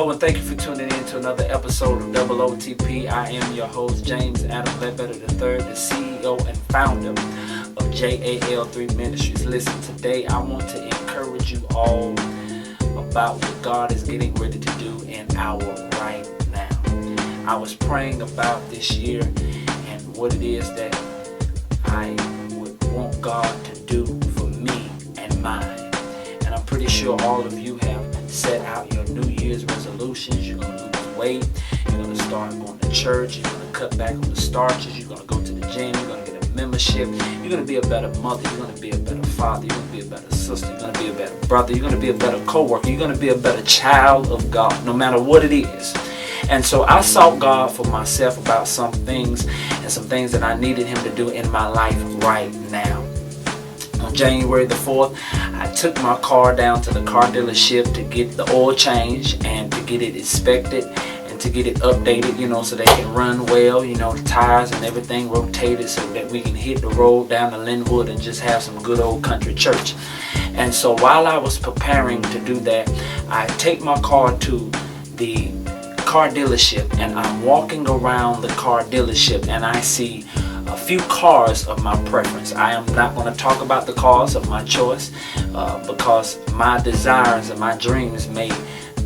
Hello and thank you for tuning in to another episode of OOTP. I am your host, James Adam Ledbetter III, the CEO and founder of JAL3 Ministries. Listen, today I want to encourage you all about what God is getting ready to do in our right now. I was praying about this year and what it is that I would want God to do for me and mine. And I'm pretty sure all of you have set out your New Year's resolutions. You're going to lose weight. You're going to start going to church. You're going to cut back on the starches. You're going to go to the gym. You're going to get a membership. You're going to be a better mother. You're going to be a better father. You're going to be a better sister. You're going to be a better brother. You're going to be a better co-worker. You're going to be a better child of God, no matter what it is. And so I sought God for myself about some things and some things that I needed Him to do in my life right now. On January the 4th, I took my car down to the car dealership to get the oil change and to get it inspected and to get it updated, so they can run well, the tires and everything rotated so that we can hit the road down to Linwood and just have some good old country church. And so while I was preparing to do that, I take my car to the car dealership and I'm walking around the car dealership and I see a few cars of my preference. I am not going to talk about the cars of my choice because my desires and my dreams may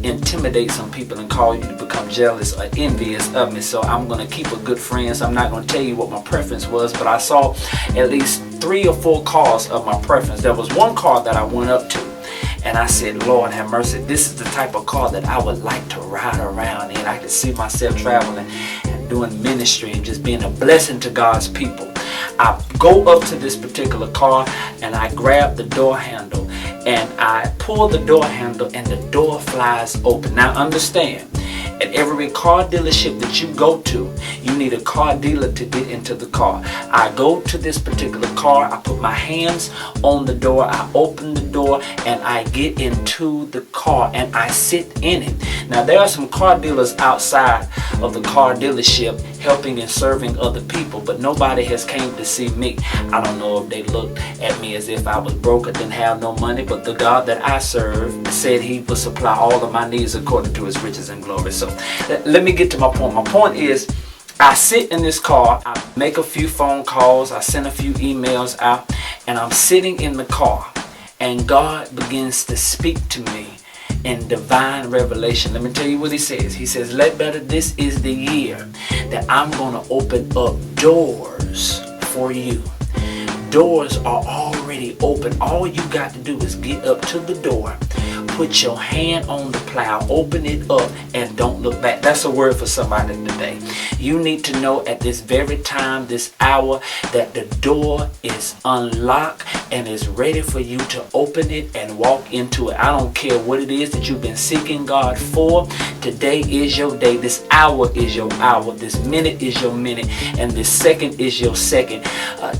intimidate some people and cause you to become jealous or envious of me. So I'm going to keep a good friend. So I'm not going to tell you what my preference was, but I saw at least 3 or 4 cars of my preference. There was one car that I went up to and I said, Lord have mercy, this is the type of car that I would like to ride around in. I could see myself traveling and doing ministry and just being a blessing to God's people. I go up to this particular car and I grab the door handle and I pull the door handle and the door flies open. Now understand, at every car dealership that you go to, you need a car dealer to get into the car. I go to this particular car, I put my hands on the door, I open the door, and I get into the car and I sit in it. Now there are some car dealers outside of the car dealership helping and serving other people, but nobody has came to see me. I don't know if they looked at me as if I was broke or didn't have no money, but the God that I serve said He will supply all of my needs according to His riches and glory. So let me get to my point. My point is, I sit in this car, I make a few phone calls, I send a few emails out, and I'm sitting in the car, and God begins to speak to me in divine revelation. Let me tell you what He says. He says, Ledbetter, this is the year that I'm going to open up doors for you. Doors are already open. All you got to do is get up to the door, put your hand on the plow, open it up, and don't look back. That's a word for somebody today. You need to know at this very time, this hour, that the door is unlocked and is ready for you to open it and walk into it. I don't care what it is that you've been seeking God for. Today is your day. This hour is your hour. This minute is your minute. And this second is your second.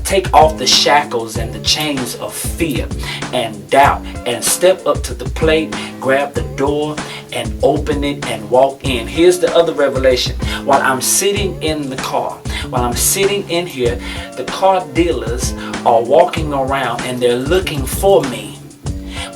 Take off the shackles and the chains of fear and doubt and step up to the plate, grab the door and open it and walk in. Here's the other revelation. While I'm sitting in the car, while I'm sitting in here, the car dealers are walking around and they're looking for me,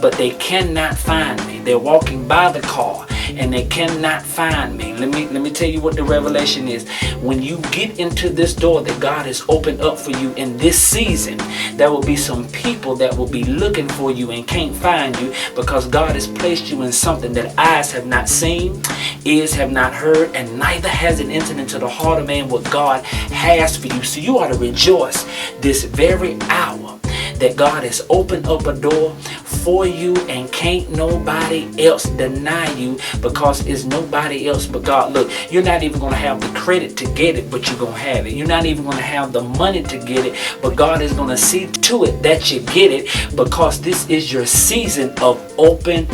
but they cannot find me. They're walking by the car and they cannot find me. Let me tell you what the revelation is. When you get into this door that God has opened up for you in this season, there will be some people that will be looking for you and can't find you because God has placed you in something that eyes have not seen, ears have not heard, and neither has it entered into the heart of man what God has for you. So you ought to rejoice this very hour that God has opened up a door for you and can't nobody else deny you because it's nobody else but God. Look, you're not even going to have the credit to get it, but you're going to have it. You're not even going to have the money to get it, but God is going to see to it that you get it because this is your season of open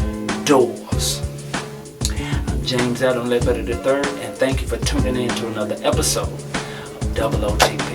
doors. I'm James Adam Ledbetter III, and thank you for tuning in to another episode of OOTP.